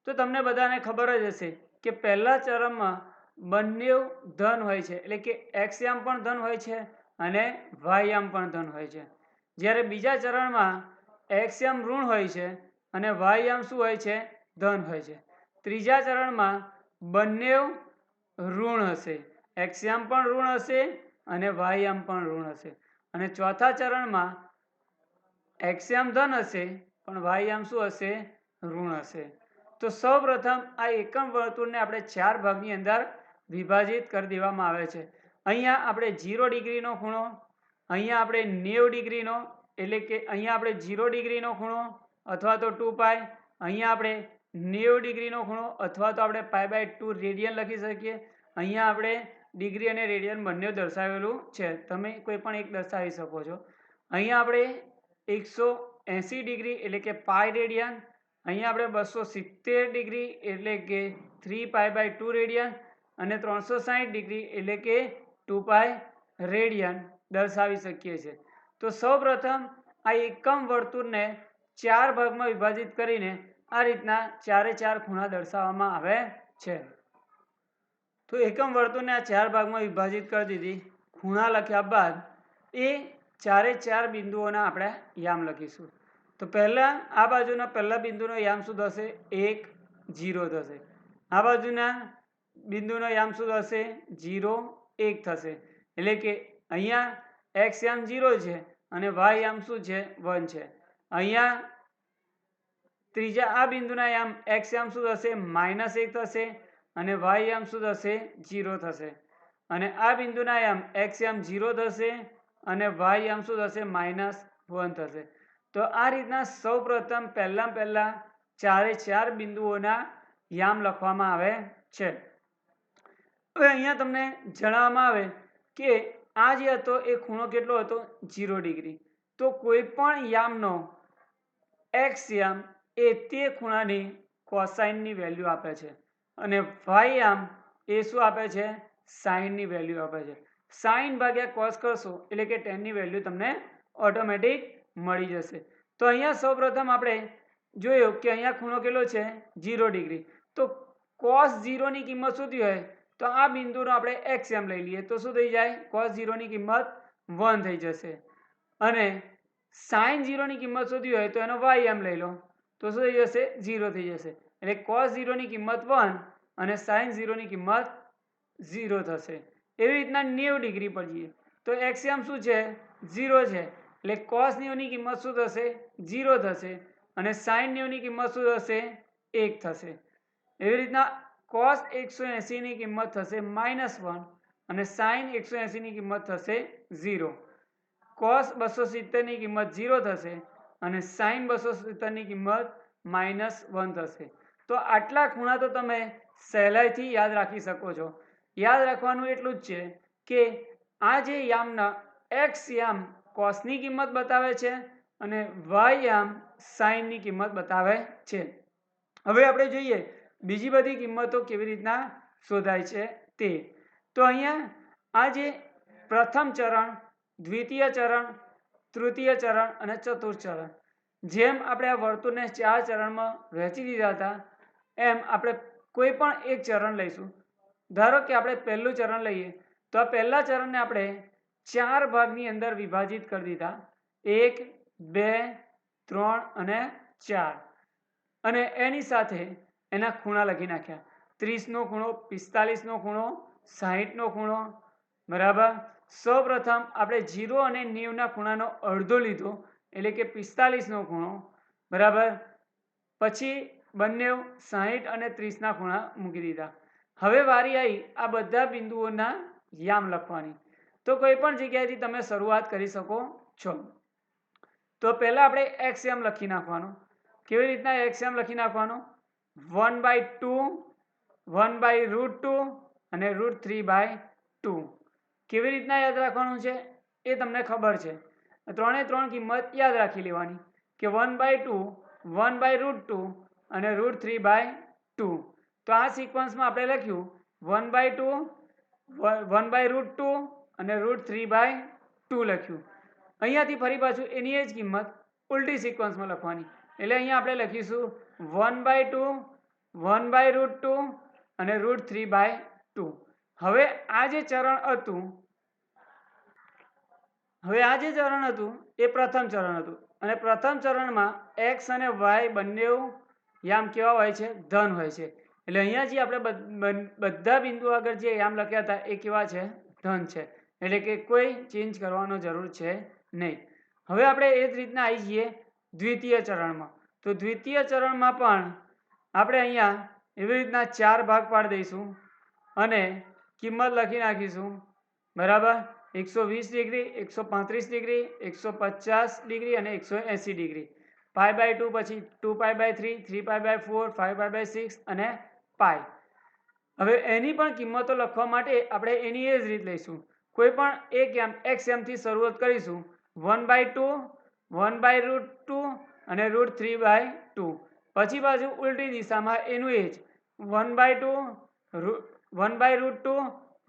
તો તમને બધાને ખબર જ હશે કે પહેલા ચરણમાં બંને ધન હોય છે, એટલે કે એક્સ યામ પણ ધન હોય છે અને વાય યામ પણ ધન હોય છે, જ્યારે બીજા ચરણમાં એક્સ યામ ઋણ હોય છે અને વાય યામ શું હોય છે? ધન હોય છે। ત્રીજા ચરણમાં બંને ઋણ હશે, એક્સ યામ પણ ઋણ હશે અને વાય યામ પણ ઋણ હશે, અને ચોથા ચરણમાં એક્સ યામ ધન હશે પણ વાય યામ શું હશે? ઋણ હશે। તો સૌપ્રથમ આ એકમ વર્તુળને આપણે 4 ભાગની અંદર વિભાજિત કરી દેવામાં આવે છે। અહીંયા આપણે 0 ડિગ્રીનો ખૂણો, અહીંયા આપણે 90 ડિગ્રીનો, એટલે કે અહીંયા આપણે 0 ડિગ્રીનો ખૂણો અથવા તો 2π, અહીંયા આપણે 90 ડિગ્રીનો ખૂણો અથવા તો આપણે π/2 રેડિયન લખી શકીએ। અહીંયા આપણે ડિગ્રી અને રેડિયન બંને દર્શાવેલું છે, તમે કોઈ પણ એક દર્શાવી શકો છો। અહીંયા આપણે 180 ડિગ્રી એટલે કે પાઈ રેડિયન, અહીંયા આપણે 270 ડિગ્રી એટલે કે 3π/2 રેડિયન, અને 360 ડિગ્રી એટલે કે 2π રેડિયન દર્શાવી શકીએ છીએ। તો સૌપ્રથમ આ એકમ વર્તુળને 4 ભાગમાં વિભાજિત કરીને આ રીતના 4 ખૂણા દર્શાવવામાં આવે છે। તો એકમ વર્તુળને આ 4 ભાગમાં વિભાજિત કરી દીધી, ખૂણા લખ્યા બાદ એ 4 બિંદુઓના આપણે યામ લખીશું। તો પહેલા આ બાજુના પહેલા બિંદુનો યામ શું થશે? 1, 0 થશે। આ બાજુના બિંદુનો યામ શું થશે? 0, 1 થશે, એટલે કે અહીંયા એક્સ યામ 0 છે અને વાય યામ શું છે? 1 છે। અહીંયા ત્રીજા આ બિંદુના યામ એક્સ યામ શું થશે? -1 થશે અને વાય યામ શું થશે? 0 થશે, અને આ બિંદુના યામ એક્સ યામ 0 થશે અને વાય યામ શું થશે? -1 થશે। તો આ રીતના સૌપ્રથમ પહેલા 4 બિંદુઓના યામ લખવામાં આવે છે। હવે અહીંયા તમને જણાવવામાં આવે કે આ જે હતો એ ખૂણો કેટલો હતો? 0 ડિગ્રી। તો કોઈ પણ યામનો એક્સ યામ એ તે ખૂણાની કોસાઇનની વેલ્યુ આપે છે અને y આમ એ શું આપે છે? સાઇનની વેલ્યુ આપે છે. સાઇન ભાગ્યા કોસ કરશો એટલે કે ટેનની વેલ્યુ તમને ઓટોમેટિક મળી જશે. તો અહીંયા સૌપ્રથમ આપણે જોયું કે અહીંયા ખૂણો કેટલો છે? 0 ડિગ્રી. તો કોસ 0 ની કિંમત શોધવી હોય તો આ બિંદુનો આપણે x એમ લઈ લઈએ તો શું થઈ જાય? કોસ 0 ની કિંમત 1 થઈ જશે. અને સાઇન 0 ની કિંમત શોધવી હોય તો એનો y એમ લઈ લો તો શું થઈ જશે? 0 થઈ જશે. એટલે કોસ 0 ની કિંમત 1 અને સાઇન 0 ની કિંમત 0 થશે. એવી રીતના 90 ડિગ્રી પર જઈએ તો x એમ શું છે? 0 છે. એટલે કોસ 90 ની કિંમત શું થશે? 0 થશે. અને સાઇન 90 ની કિંમત શું થશે? 1 થશે. એવી રીતના કોસ 180 ની કિંમત થશે -1 અને સાઇન 180 ની કિંમત થશે 0. કોસ 270 ની કિંમત 0 થશે અને સાઇન 270 ની કિંમત -1 થશે. તો આટલા ખૂણા તો તમે સહેલાઈથી યાદ રાખી શકો છો. યાદ રાખવાનું એટલું જ છે કે આ જે યામના x યામ કોસની કિંમત બતાવે છે અને y યામ સાઇનની કિંમત બતાવે છે. હવે આપણે જોઈએ બીજી બધી કિંમતો કેવી રીતના શોધાય છે તે. તો અહીંયા આ જે પ્રથમ ચરણ, દ્વિતીય ચરણ, તૃતીય ચરણ અને ચતુર્થ ચરણ, જેમ આપણે આ વર્તુળને 4 ચરણમાં વહેંચી દીધા હતા એમ આપણે કોઈ પણ એક ચરણ લઈશું. ધારો કે આપણે પહેલું ચરણ લઈએ તો આ પહેલા ચરણને આપણે 4 ભાગની અંદર વિભાજિત કરી દીધા. 1, 2, 3 અને 4. અને એની સાથે એના ખૂણા લખી નાખ્યા. 30 નો ખૂણો, 45 નો ખૂણો, 60 નો ખૂણો. બરાબર. સૌપ્રથમ આપણે 0 અને 90 ના ખૂણાનો અડધો લીધો એટલે કે 45 નો ખૂણો. બરાબર. પછી બંને 60 અને 30 ના ખૂણા મૂકી દીધા. હવે વારી આવી આ બધા બિંદુઓના યામ લખવાની. તો કોઈ પણ જગ્યાએથી તમે શરૂઆત કરી શકો છો. તો પહેલા આપણે x યામ લખી નાખવાનો. કેવી રીતના x યામ લખી નાખવાનો? 1/2, 1/√2 અને √3/2. કેવી રીતના યાદ રાખવાનું છે એ તમને ખબર છે. ત્રણે ત્રણ કિંમત યાદ રાખી લેવાની કે 1/2, 1/√2 અને √3/2. તો આ સિક્વન્સમાં આપણે લખ્યું 1/2, 1/√2 અને √3/2 લખ્યું. અહીંયાથી ફરી પાછું એની એ જ કિંમત ઉલટી સિક્વન્સમાં લખવાની. એટલે અહીંયા આપણે લખીશું 1/2, 1/√2 અને √3/2. હવે આ જે ચરણ હતું એ પ્રથમ ચરણ હતું અને પ્રથમ ચરણમાં x અને y બંને યામ કેવા હોય છે? ધન હોય છે. એટલે અહીંયા જે આપણે બધા બિંદુ આગળ જે યામ લખ્યા હતા એ કેવા છે? ધન છે. એટલે કે કોઈ ચેન્જ કરવાનો જરૂર છે નહીં. હવે આપણે એ જ રીતના આવી જઈએ દ્વિતીય ચરણમાં. તો દ્વિતીય ચરણમાં પણ આપણે અહીંયા એવી રીતના 4 ભાગ પાડી દઈશું અને કિંમત લખી નાખીશું. બરાબર. 120 ડિગ્રી, 135 ડિગ્રી, 150 ડિગ્રી અને 180 ડિગ્રી. π/2 પછી 2π/3, 3π/4, 5π/6 અને π. હવે એની પણ કિંમતો લખવા માટે આપણે એની એ જ રીત લઈશું. કોઈ પણ એક યામ x યામથી શરૂઆત કરીશું. 1/2, 1/√2 અને √3/2. પછી બાજુ ઉલટી દિશામાં એનું એ જ 1/2, 1/√2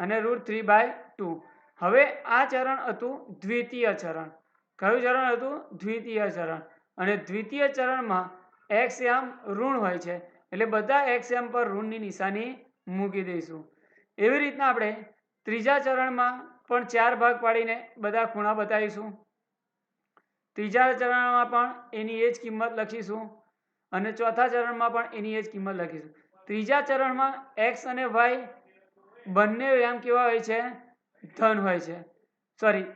અને √3/2. હવે આ ચરણ હતું દ્વિતીય ચરણ. કયું ચરણ હતું? દ્વિતીય ચરણ. અને દ્વિતીય ચરણમાં x યામ ઋણ હોય છે એટલે બધા x યામ પર ઋણની નિશાની મૂકી દઈશું. એવી રીતના આપણે ત્રીજા ચરણમાં પણ 4 ભાગ પાડીને બધા ખૂણા બતાવીશું. ત્રીજા ચરણમાં પણ એની એ જ કિંમત લખીશું અને ચોથા ચરણમાં પણ એની એ જ કિંમત લખીશું. ત્રીજા ચરણમાં x અને y બંને યામ કેવા હોય છે? ધન હોય છે. સોરી,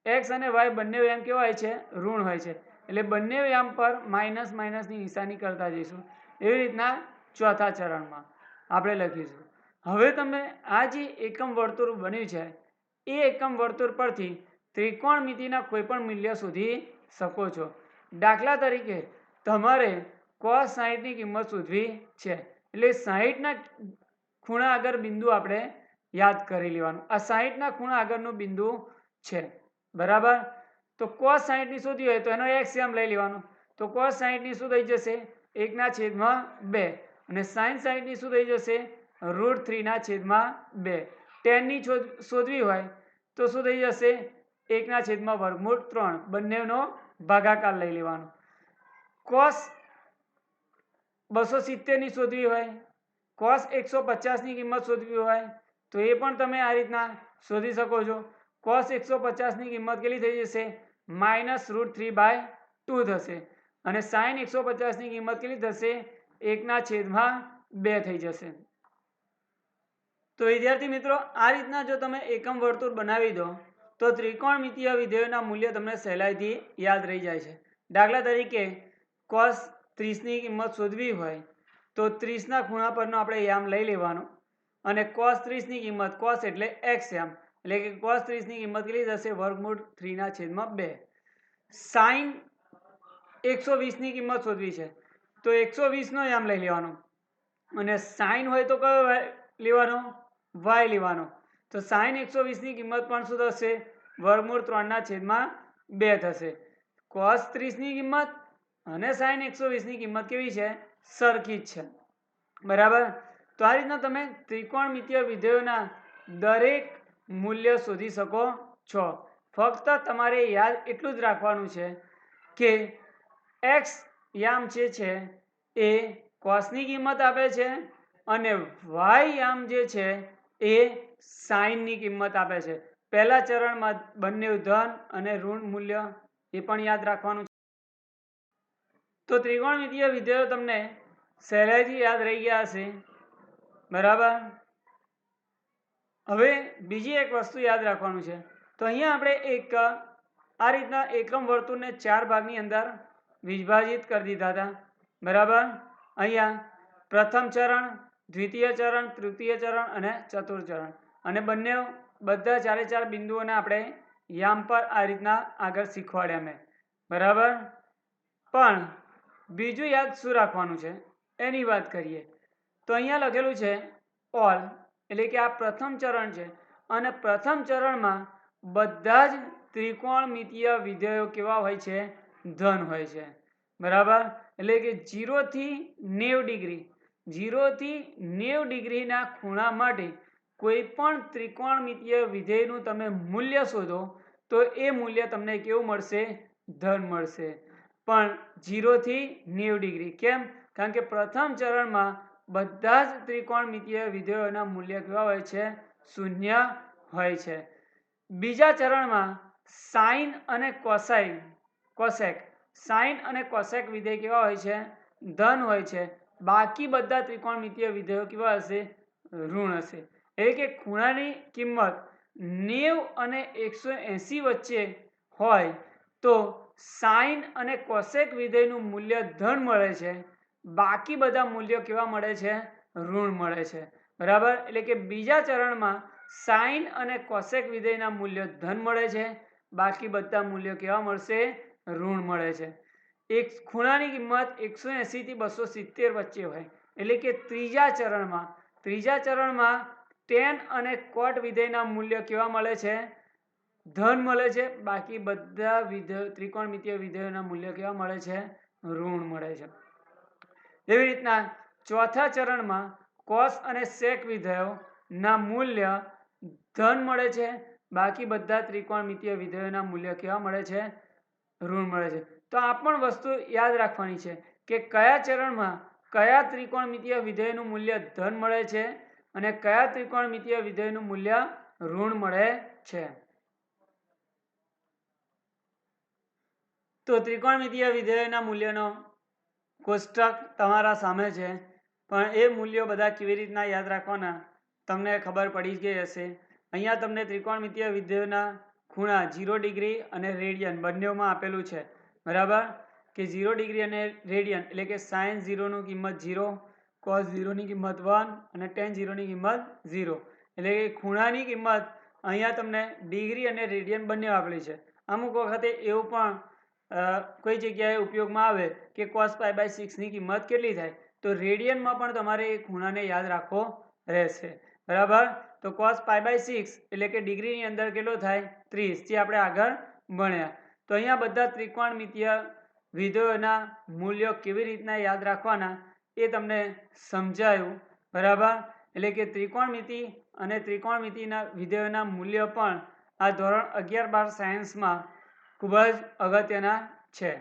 x અને y બંને યામ કેવા હોય છે? ઋણ હોય છે. એટલે બંને યામ પર માઇનસ માઇનસની નિશાની કરતા જઈશું. એવી રીતના ચોથા ચરણમાં આપણે લખીશું. હવે તમે આ જે એકમ વર્તુળ બન્યું છે એ એકમ વર્તુળ પરથી ત્રિકોણમિતિના કોઈ પણ મૂલ્ય શોધી શકો છો. દાખલા તરીકે તમારે cos 60 ની કિંમત શોધવી છે એટલે 60 ના ખૂણા આગળ બિંદુ આપણે યાદ કરી લેવાનું. આ 60 ના ખૂણા આગળનું બિંદુ છે. બરાબર. તો cos 60 ની શોધવી હોય તો એનો x યામ લઈ લેવાનો. તો cos 60 ની શું થઈ જશે 1/2 અને sin 60 ની શું થઈ જશે √3/2 tan ની શોધવી હોય તો શું થઈ જશે 1/3 બંનેનો ભાગાકાર લઈ લેવાનો cos 270 ની શોધવી હોય cos 150 ની કિંમત શોધવી હોય તો એ પણ તમે આ રીતના શોધી શકો છો cos 150 ની કિંમત કેટલી થઈ જશે -√3/2 થશે અને sin 150 ની કિંમત કેટલી થશે 1/2 થઈ જશે તો વિદ્યાર્થી મિત્રો આ રીતના જો તમે એકમ વર્તુળ બનાવી દો તો ત્રિકોણમિતીય વિધેયોના મૂલ્ય તમને સહેલાઈથી યાદ રહી જાય છે દાખલા તરીકે cos 30 ની કિંમત શોધવી હોય તો 30 ના ખૂણા પરનો આપણે યામ લઈ લેવાનો અને cos 30 ની કિંમત cos એટલે x યામ એટલે કે cos 30 ની કિંમત કેટલી થશે √3/2 sin 120 ની કિંમત શોધવી છે તો 120 નો યામ લઈ લેવાનો અને sin હોય તો કયો લેવાનો y લેવાનો તો sin 120 ની કિંમત પણ શું થશે √3/2 થશે cos 30 ની કિંમત અને sin 120 ની કિંમત કેવી છે સરખી જ છે બરાબર તો આ રીતના તમે ત્રિકોણમિતીય વિધેયોના દરેક મૂલ્ય શોધી શકો છો ફક્ત તમારે યાદ એટલું જ રાખવાનું છે કે x યામ જે છે એ cos ની કિંમત આપે છે અને y યામ જે છે એ sin ની કિંમત આપે છે પહેલા ચરણમાં બંને ધન અને ઋણ મૂલ્ય એ પણ યાદ રાખવાનું છે તો ત્રિકોણમિતીય વિધેયો તમને સહેલાઈથી યાદ રહી ગયા હશે બરાબર હવે બીજી એક વસ્તુ યાદ રાખવાનું છે તો અહીંયા આપણે એક આ રીતના એકમ વર્તુળને 4 ભાગની અંદર વિભાજિત કરી દીધા હતા બરાબર અહીંયા પ્રથમ ચરણ દ્વિતીય ચરણ તૃતીય ચરણ અને ચતુર્થ ચરણ અને બધા 4 બિંદુઓને આપણે યામ પર આ રીતના આગળ શીખવાડ્યા મેં બરાબર પણ બીજું યાદ શું રાખવાનું છે એની વાત કરીએ તો અહીંયા લખેલું છે ઓલ એટલે કે આ પ્રથમ ચરણ છે અને પ્રથમ ચરણમાં બધા જ ત્રિકોણમિતીય વિધેયો કેવા હોય છે ધન હોય છે બરાબર એટલે કે 0 થી 90 ડિગ્રીના ખૂણા માટે કોઈ પણ ત્રિકોણમિતીય વિધેયનું તમે મૂલ્ય શોધો તો એ મૂલ્ય તમને કેવું મળશે ધન મળશે પણ 0 થી 90 ડિગ્રી કેમ કારણ કે પ્રથમ ચરણમાં બધા જ ત્રિકોણમિતીય વિધેયોના મૂલ્ય કેવા હોય છે શૂન્ય હોય છે બીજા ચરણમાં sin અને cosec વિધેય કેવા હોય છે ધન હોય છે બાકી બધા ત્રિકોણમિતીય વિધેયો કેવા હશે ઋણ હશે એટલે કે ખૂણાની કિંમત 90 અને 180 વચ્ચે હોય તો sin અને cosec વિધેયનું મૂલ્ય ધન મળે છે બાકી બધા મૂલ્યો કેવા મળે છે ઋણ મળે છે બરાબર એટલે કે બીજા ચરણમાં sin અને cosec વિધેયના મૂલ્ય ધન મળે છે બાકી બધા મૂલ્યો કેવા મળશે ઋણ મળે છે એક ખૂણાની કિંમત 180 થી 270 વચ્ચે હોય એટલે કે ત્રીજા ચરણમાં tan અને cot વિધેયના મૂલ્ય કેવા મળે છે ધન મળે છે બાકી બધા ત્રિકોણમિતીય વિધેયોના મૂલ્ય કેવા મળે છે ઋણ મળે છે એવી રીતના ચોથા ચરણમાં cos અને sec વિધેયોના મૂલ્ય ધન મળે છે બાકી બધા ત્રિકોણમિતીય વિધેયોના મૂલ્ય કેવા મળે છે ઋણ મળે છે તો આ પણ વસ્તુ યાદ રાખવાની છે કે કયા ચરણમાં કયા ત્રિકોણમિતીય વિધેયનું મૂલ્ય ધન મળે છે અને કયા ત્રિકોણમિતીય વિધેયનું મૂલ્ય ઋણ મળે છે તો ત્રિકોણમિતીય વિધેયોના મૂલ્યનો કોષ્ટક તમારા સામે છે પણ એ મૂલ્યો બધા કેવી રીતના યાદ રાખવાના તમને ખબર પડી ગઈ હશે અહીંયા તમને ત્રિકોણમિતીય વિધેયોના ખૂણા 0 ડિગ્રી અને રેડિયન બંનેમાં આપેલું છે બરાબર કે 0 ડિગ્રી અને રેડિયન એટલે કે sin 0 ની કિંમત 0 cos 0 ની કિંમત 1 અને tan 0 ની કિંમત 0 એટલે કે ખૂણાની કિંમત અહીંયા તમને ડિગ્રી અને રેડિયન બંને આપેલી છે અમુક વખતે એવું પણ કોઈ જગ્યાએ ઉપયોગમાં આવે કે cos π/6 ની કિંમત કેટલી થાય તો રેડિયનમાં પણ તમારે એ ખૂણાને યાદ રાખવો રહેશે બરાબર તો cos π/6 એટલે કે ડિગ્રીની અંદર કેટલો થાય 30 જે આપણે આગળ ભણ્યા તો અહીંયા બધા ત્રિકોણમિતીય વિધેયોના મૂલ્યો કેવી રીતના યાદ રાખવાના એ તમને સમજાયું, બરાબર. એટલે કે ત્રિકોણમિતિ અને ત્રિકોણમિતિના વિધેયોના મૂલ્યો પણ આ ધોરણ 11-12 સાયન્સમાં ખૂબ જ અગત્યના છે.